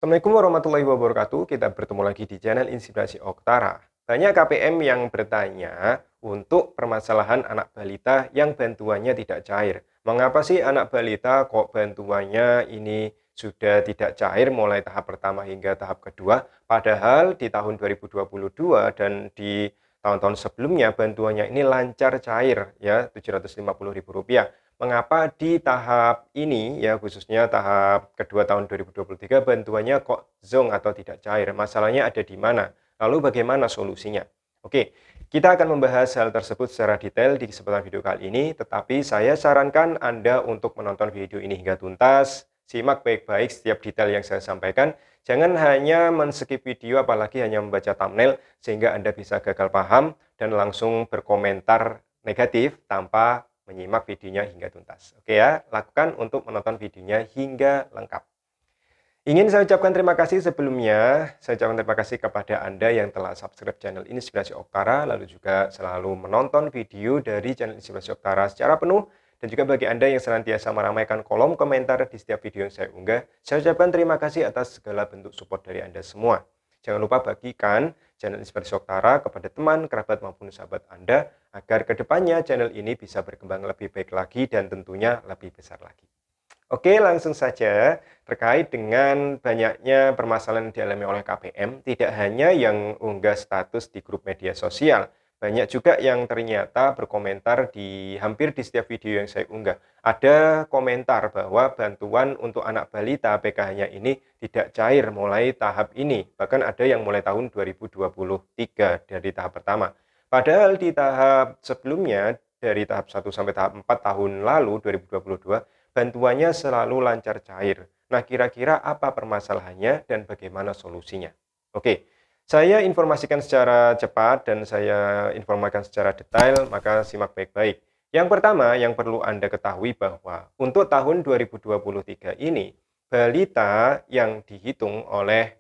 Assalamualaikum warahmatullahi wabarakatuh. Kita bertemu lagi di channel Inspirasi Oktara. Banyak KPM yang bertanya untuk permasalahan anak balita yang bantuannya tidak cair. Mengapa sih anak balita kok bantuannya ini sudah tidak cair mulai tahap pertama hingga tahap kedua? Padahal di tahun 2022 dan di tahun-tahun sebelumnya bantuannya ini lancar cair ya, Rp750.000. Mengapa di tahap ini ya, khususnya tahap kedua tahun 2023 bantuannya kok zonk atau tidak cair? Masalahnya ada di mana? Lalu bagaimana solusinya? Oke, kita akan membahas hal tersebut secara detail di kesempatan video kali ini, tetapi saya sarankan Anda untuk menonton video ini hingga tuntas, simak baik-baik setiap detail yang saya sampaikan, jangan hanya men-skip video apalagi hanya membaca thumbnail sehingga Anda bisa gagal paham dan langsung berkomentar negatif tanpa menyimak videonya hingga tuntas. Oke ya, lakukan untuk menonton videonya hingga lengkap. Ingin saya ucapkan terima kasih sebelumnya. Saya ucapkan terima kasih kepada Anda yang telah subscribe channel Inspirasi Oktara, lalu juga selalu menonton video dari channel Inspirasi Oktara secara penuh. Dan juga bagi Anda yang senantiasa meramaikan kolom komentar di setiap video yang saya unggah, saya ucapkan terima kasih atas segala bentuk support dari Anda semua. Jangan lupa bagikan channel Inspirasi Oktara kepada teman, kerabat, maupun sahabat Anda, agar kedepannya channel ini bisa berkembang lebih baik lagi dan tentunya lebih besar lagi. Oke, langsung saja terkait dengan banyaknya permasalahan yang dialami oleh KPM, tidak hanya yang unggah status di grup media sosial, banyak juga yang ternyata berkomentar hampir di setiap video yang saya unggah. Ada komentar bahwa bantuan untuk anak balita PKH-nya ini tidak cair mulai tahap ini, bahkan ada yang mulai tahun 2023 dari tahap pertama. Padahal di tahap sebelumnya, dari tahap 1 sampai tahap 4 tahun lalu, 2022, bantuannya selalu lancar cair. Nah, kira-kira apa permasalahannya dan bagaimana solusinya? Oke, saya informasikan secara cepat dan saya informasikan secara detail, maka simak baik-baik. Yang pertama yang perlu Anda ketahui bahwa untuk tahun 2023 ini, balita yang dihitung oleh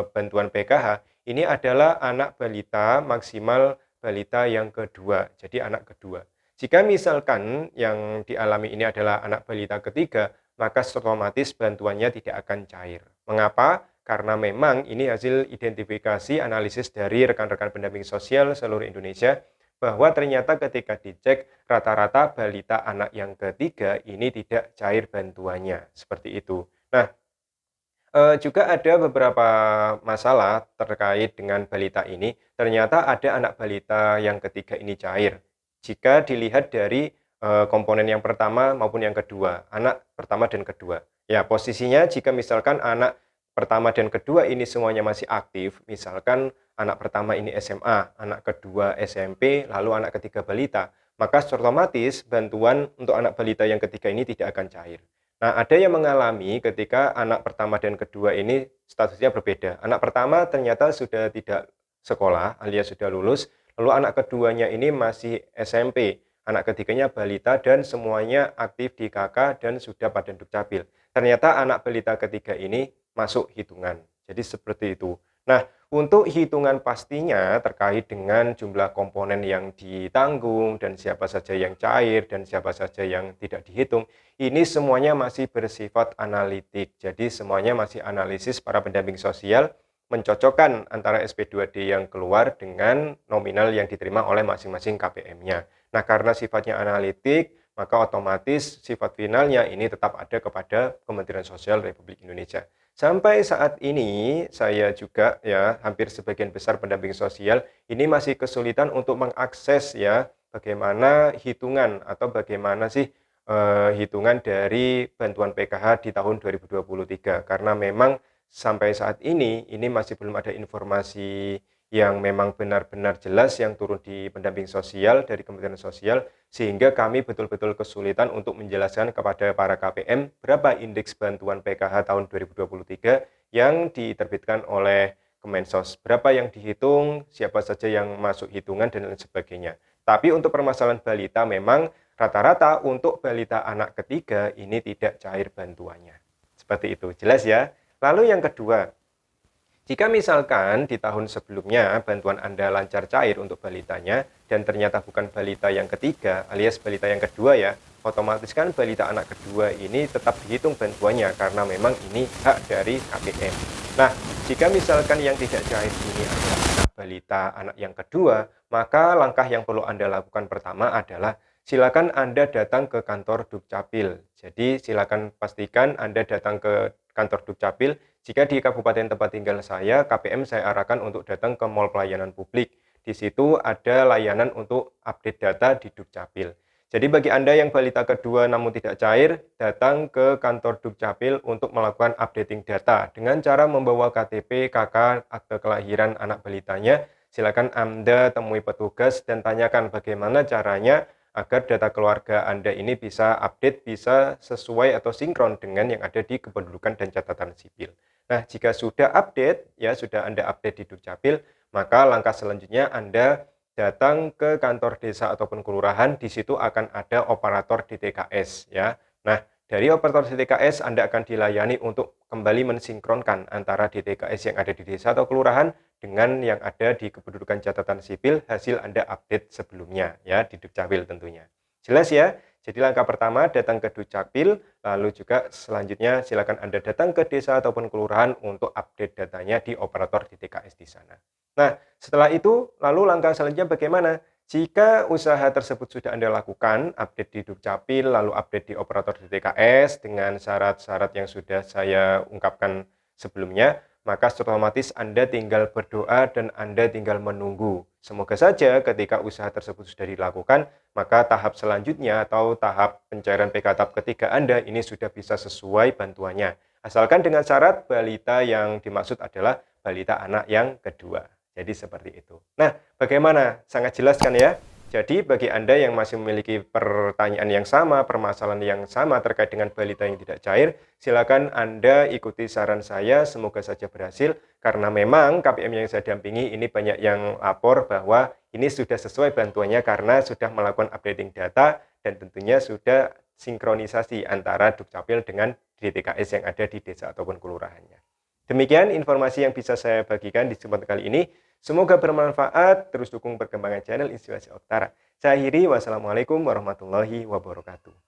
bantuan PKH ini adalah anak balita maksimal balita yang kedua, jadi anak kedua. Jika misalkan yang dialami ini adalah anak balita ketiga, maka otomatis bantuannya tidak akan cair. Mengapa? Karena memang ini hasil identifikasi analisis dari rekan-rekan pendamping sosial seluruh Indonesia, bahwa ternyata ketika dicek rata-rata balita anak yang ketiga ini tidak cair bantuannya, seperti itu. Nah, juga ada beberapa masalah terkait dengan balita ini. Ternyata ada anak balita yang ketiga ini cair. Jika dilihat dari komponen yang pertama maupun yang kedua, anak pertama dan kedua. Ya, posisinya jika misalkan anak pertama dan kedua ini semuanya masih aktif, misalkan anak pertama ini SMA, anak kedua SMP, lalu anak ketiga balita, maka otomatis bantuan untuk anak balita yang ketiga ini tidak akan cair. Nah, ada yang mengalami ketika anak pertama dan kedua ini statusnya berbeda. Anak pertama ternyata sudah tidak sekolah alias sudah lulus, lalu anak keduanya ini masih SMP. Anak ketiganya balita dan semuanya aktif di KK dan sudah pada Dukcapil. Ternyata anak balita ketiga ini masuk hitungan. Jadi seperti itu. Nah, untuk hitungan pastinya terkait dengan jumlah komponen yang ditanggung dan siapa saja yang cair dan siapa saja yang tidak dihitung, ini semuanya masih bersifat analitik. Jadi semuanya masih analisis para pendamping sosial mencocokkan antara SP2D yang keluar dengan nominal yang diterima oleh masing-masing KPM-nya. Nah, karena sifatnya analitik, maka otomatis sifat finalnya ini tetap ada kepada Kementerian Sosial Republik Indonesia. Sampai saat ini saya juga ya hampir sebagian besar pendamping sosial ini masih kesulitan untuk mengakses ya bagaimana hitungan atau bagaimana sih hitungan dari bantuan PKH di tahun 2023 karena memang sampai saat ini masih belum ada informasi yang memang benar-benar jelas yang turun di pendamping sosial dari Kementerian Sosial sehingga kami betul-betul kesulitan untuk menjelaskan kepada para KPM berapa indeks bantuan PKH tahun 2023 yang diterbitkan oleh Kemensos, berapa yang dihitung, siapa saja yang masuk hitungan dan lain sebagainya. Tapi untuk permasalahan balita memang rata-rata untuk balita anak ketiga ini tidak cair bantuannya. Seperti itu, jelas ya. Lalu yang kedua, Jika misalkan di tahun sebelumnya bantuan Anda lancar cair untuk balitanya dan ternyata bukan balita yang ketiga alias balita yang kedua ya, otomatis kan balita anak kedua ini tetap dihitung bantuannya karena memang ini hak dari KPM. Nah, jika misalkan yang tidak cair ini adalah anak balita anak yang kedua, maka langkah yang perlu Anda lakukan pertama adalah silakan Anda datang ke kantor Dukcapil. Jadi silakan pastikan Anda datang ke kantor Dukcapil. Jika di kabupaten tempat tinggal saya, KPM saya arahkan untuk datang ke Mall Pelayanan Publik. Di situ ada layanan untuk update data di Dukcapil. Jadi bagi Anda yang balita kedua namun tidak cair, datang ke kantor Dukcapil untuk melakukan updating data dengan cara membawa KTP, KK, akte kelahiran anak balitanya. Silakan Anda temui petugas dan tanyakan bagaimana caranya agar data keluarga Anda ini bisa update, bisa sesuai atau sinkron dengan yang ada di kependudukan dan catatan sipil. Nah, jika sudah update, ya sudah Anda update di Dukcapil, maka langkah selanjutnya Anda datang ke kantor desa ataupun kelurahan, di situ akan ada operator DTKS ya. Nah, dari operator DTKS Anda akan dilayani untuk kembali mensinkronkan antara DTKS yang ada di desa atau kelurahan dengan yang ada di kependudukan catatan sipil hasil Anda update sebelumnya ya di Dukcapil tentunya. Jelas ya? Jadi langkah pertama datang ke Dukcapil, lalu juga selanjutnya silakan Anda datang ke desa ataupun kelurahan untuk update datanya di operator DTKS di sana. Nah, setelah itu lalu langkah selanjutnya bagaimana? Jika usaha tersebut sudah Anda lakukan, update di Dukcapil, lalu update di operator DTKS dengan syarat-syarat yang sudah saya ungkapkan sebelumnya, maka otomatis Anda tinggal berdoa dan Anda tinggal menunggu. Semoga saja ketika usaha tersebut sudah dilakukan, maka tahap selanjutnya atau tahap pencairan PK tahap ketiga Anda ini sudah bisa sesuai bantuannya. Asalkan dengan syarat balita yang dimaksud adalah balita anak yang kedua. Jadi seperti itu. Nah, bagaimana? Sangat jelas kan ya? Jadi bagi Anda yang masih memiliki pertanyaan yang sama, permasalahan yang sama terkait dengan balita yang tidak cair, silakan Anda ikuti saran saya, semoga saja berhasil. Karena memang KPM yang saya dampingi ini banyak yang lapor bahwa ini sudah sesuai bantuannya karena sudah melakukan updating data dan tentunya sudah sinkronisasi antara Dukcapil dengan DTKS yang ada di desa ataupun kelurahannya. Demikian informasi yang bisa saya bagikan di kesempatan kali ini. Semoga bermanfaat, terus dukung perkembangan channel Inspirasi Oktara. Saya akhiri, wassalamualaikum warahmatullahi wabarakatuh.